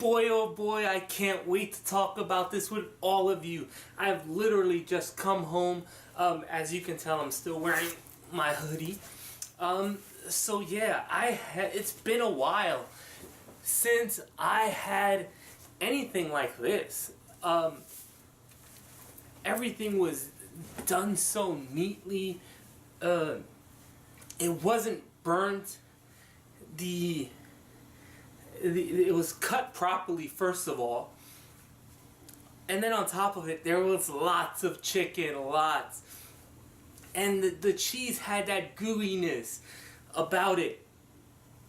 boy, oh boy, I can't wait to talk about this with all of you. I've literally just come home. As you can tell, I'm still wearing my hoodie. So yeah, it's been a while since I had anything like this. Everything was done so neatly. It wasn't burnt. It was cut properly, first of all. And then on top of it, there was lots of chicken, lots. And the cheese had that gooiness about it,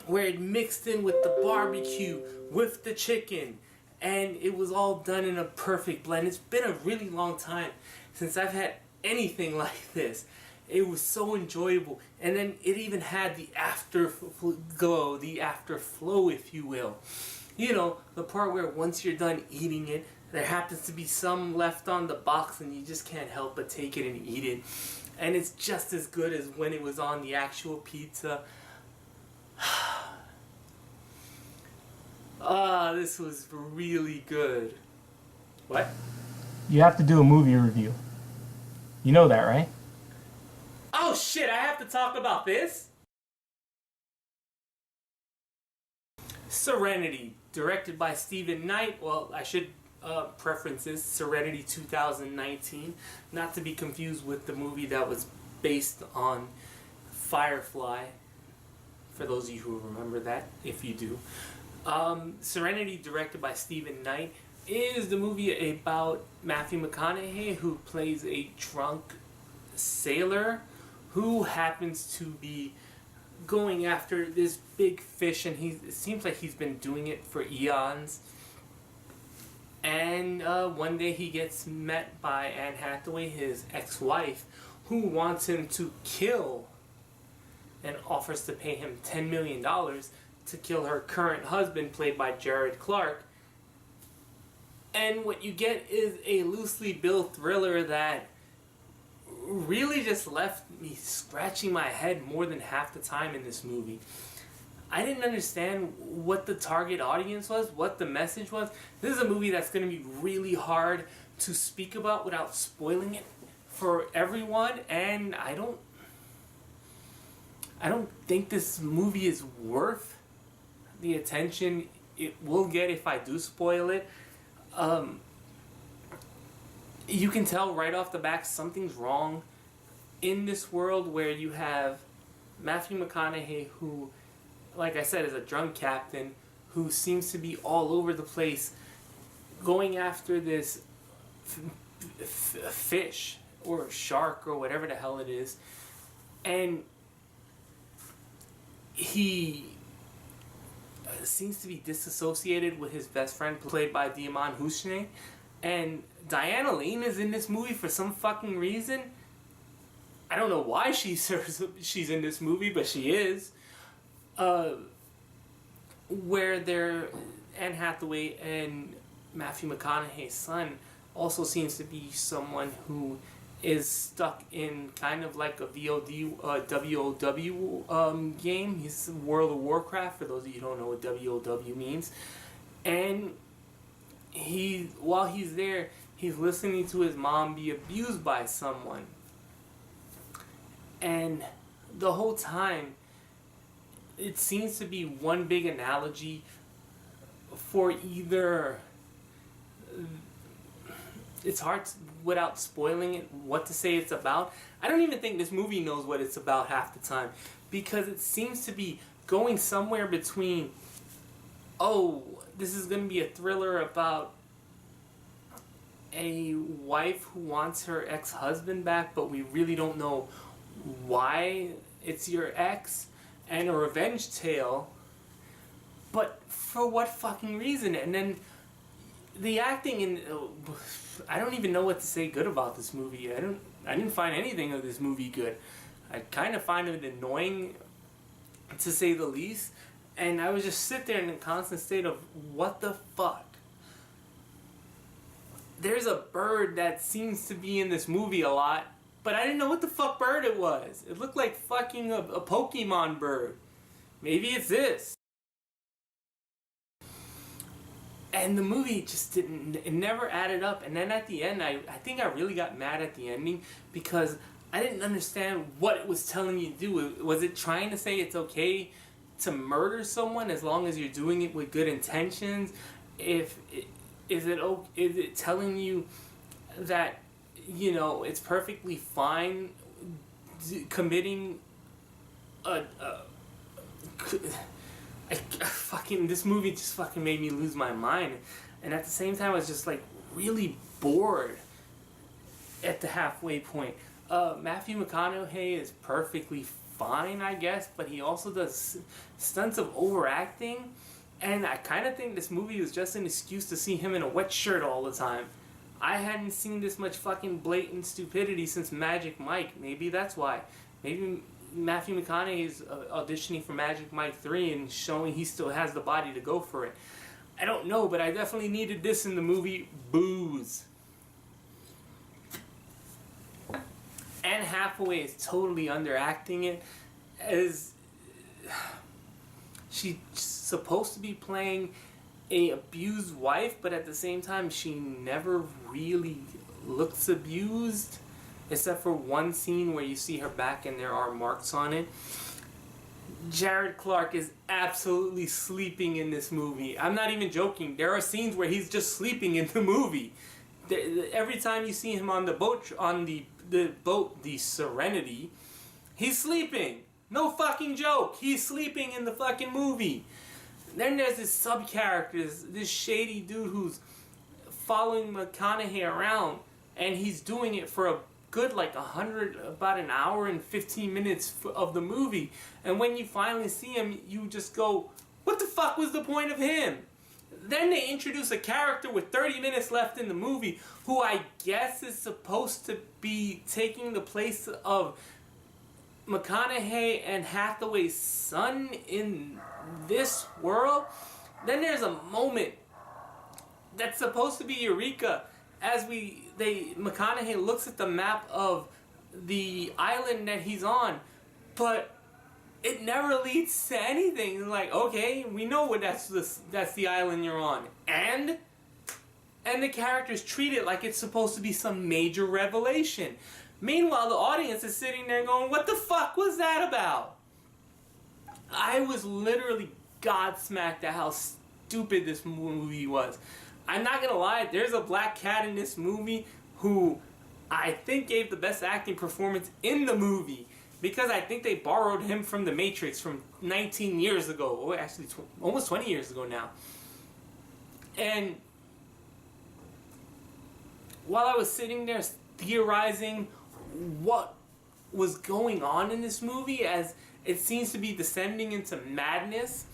where it mixed in with the barbecue, with the chicken. And it was all done in a perfect blend. It's been a really long time since I've had anything like this. It was so enjoyable. And then it even had the afterglow, the afterflow, if you will. You know, the part where once you're done eating it, there happens to be some left on the box and you just can't help but take it and eat it. And it's just as good as when it was on the actual pizza. This was really good. What? You have to do a movie review. You know that, right? Oh shit, I have to talk about this? Serenity, directed by Stephen Knight. Well, I should preference this, Serenity 2019. Not to be confused with the movie that was based on Firefly. For those of you who remember that, if you do. Serenity, directed by Stephen Knight, is the movie about Matthew McConaughey, who plays a drunk sailor who happens to be going after this big fish, and it seems like he's been doing it for eons. And one day he gets met by Anne Hathaway, his ex-wife, who wants him to kill and offers to pay him $10 million to kill her current husband, played by Clarke. And what you get is a loosely built thriller that really just left me scratching my head more than half the time in this movie. I didn't understand what the target audience was, what the message was. This is a movie that's going to be really hard to speak about without spoiling it for everyone, and I don't think this movie is worth the attention it will get if I do spoil it. You can tell right off the bat something's wrong in this world where you have Matthew McConaughey, who, like I said, is a drunk captain who seems to be all over the place going after this fish or shark or whatever the hell it is. And he seems to be disassociated with his best friend, played by Djimon Hounsou. And Diane Lane is in this movie for some fucking reason. I don't know why she's in this movie, but she is. Where Anne Hathaway and Matthew McConaughey's son also seems to be someone who is stuck in kind of like a WoW game. He's World of Warcraft, for those of you who don't know what WoW means. And while he's there, he's listening to his mom be abused by someone. And the whole time, it seems to be one big analogy for either... It's hard without spoiling it what to say it's about. I don't even think this movie knows what it's about half the time, because it seems to be going somewhere between, oh, this is going to be a thriller about a wife who wants her ex-husband back, but we really don't know why it's your ex, and a revenge tale, but for what fucking reason? And then the acting in... I don't even know what to say good about this movie. I didn't find anything of this movie good. I kind of find it annoying, to say the least. And I would just sit there in a constant state of, what the fuck? There's a bird that seems to be in this movie a lot, but I didn't know what the fuck bird it was. It looked like fucking a Pokemon bird. Maybe it's this. And the movie just didn't, it never added up. And then at the end, I think I really got mad at the ending because I didn't understand what it was telling you to do. Was it trying to say it's okay to murder someone as long as you're doing it with good intentions? Is it telling you that, you know, it's perfectly fine committing this movie just fucking made me lose my mind, and at the same time I was just like really bored at the halfway point. Matthew McConaughey is perfectly fine, I guess, but he also does stunts of overacting, and I kind of think this movie was just an excuse to see him in a wet shirt all the time. I hadn't seen this much fucking blatant stupidity since Magic Mike. Maybe that's why. Maybe Matthew McConaughey is auditioning for Magic Mike 3 and showing he still has the body to go for it. I don't know, but I definitely needed this in the movie Booze. Anne Hathaway is totally underacting it, as she's supposed to be playing a abused wife, but at the same time she never really looks abused, except for one scene where you see her back and there are marks on it. Clarke is absolutely sleeping in this movie. I'm not even joking. There are scenes where he's just sleeping in the movie. Every time you see him on the boat, the Serenity, he's sleeping. No fucking joke. He's sleeping in the fucking movie. Then there's this sub-character, this shady dude who's following McConaughey around, and he's doing it for a good about an hour and 15 minutes of the movie. And when you finally see him, you just go, what the fuck was the point of him? Then they introduce a character with 30 minutes left in the movie who I guess is supposed to be taking the place of McConaughey and Hathaway's son in this world. Then there's a moment that's supposed to be Eureka as McConaughey looks at the map of the island that he's on, but it never leads to anything. Like, okay, we know what that's the island you're on, and the characters treat it like it's supposed to be some major revelation. Meanwhile, the audience is sitting there going, what the fuck was that about? I was literally godsmacked at how stupid this movie was. I'm not gonna lie, there's a black cat in this movie who I think gave the best acting performance in the movie, because I think they borrowed him from The Matrix from 19 years ago, or actually almost 20 years ago now. And while I was sitting there theorizing what was going on in this movie, as it seems to be descending into madness,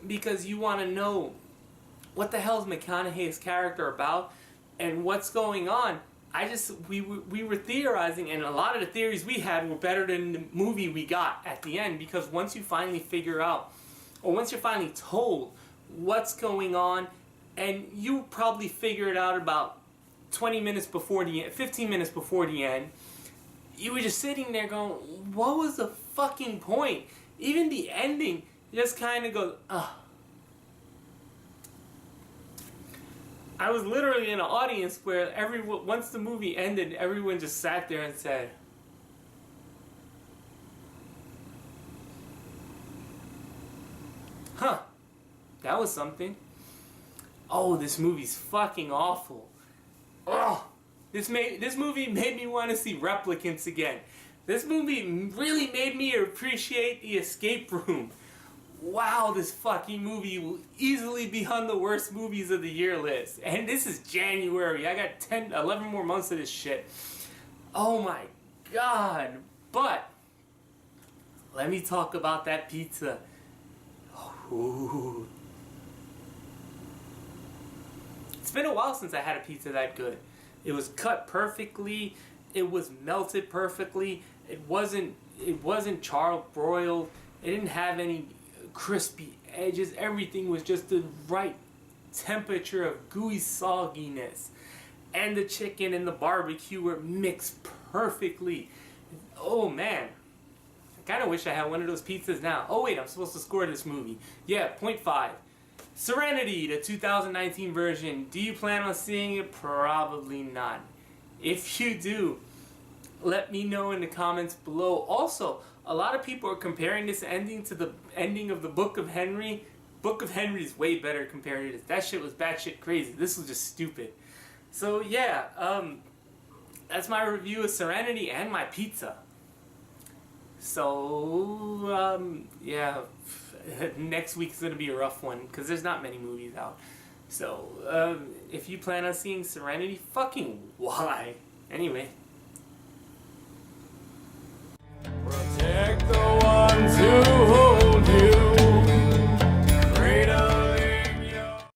because you want to know what the hell is McConaughey's character about and what's going on. We were theorizing, and a lot of the theories we had were better than the movie we got at the end, because once you finally figure out, or once you're finally told what's going on, and you probably figure it out about 20 minutes before the end, 15 minutes before the end, you were just sitting there going, what was the fucking point? Even the ending just kind of goes, ugh. I was literally in an audience where once the movie ended, everyone just sat there and said, huh, that was something. Oh, this movie's fucking awful. Oh, this movie made me want to see Replicants again. This movie really made me appreciate The Escape Room. Wow, this fucking movie will easily be on the worst movies of the year list. And this is January. I got 11 more months of this shit. Oh my god. But let me talk about that pizza. Ooh. It's been a while since I had a pizza that good. It was cut perfectly. It was melted perfectly. It wasn't charbroiled. It didn't have any crispy edges. Everything was just the right temperature of gooey sogginess. And the chicken and the barbecue were mixed perfectly. Oh man. I kind of wish I had one of those pizzas now. Oh wait, I'm supposed to score this movie. Yeah, 0.5. Serenity, the 2019 version. Do you plan on seeing it? Probably not. If you do, let me know in the comments below. Also, a lot of people are comparing this ending to the ending of the Book of Henry. Book of Henry is way better compared to this. That shit was batshit crazy. This was just stupid. So yeah, that's my review of Serenity and my pizza. So yeah, next week's gonna be a rough one because there's not many movies out. So if you plan on seeing Serenity, fucking why? Anyway.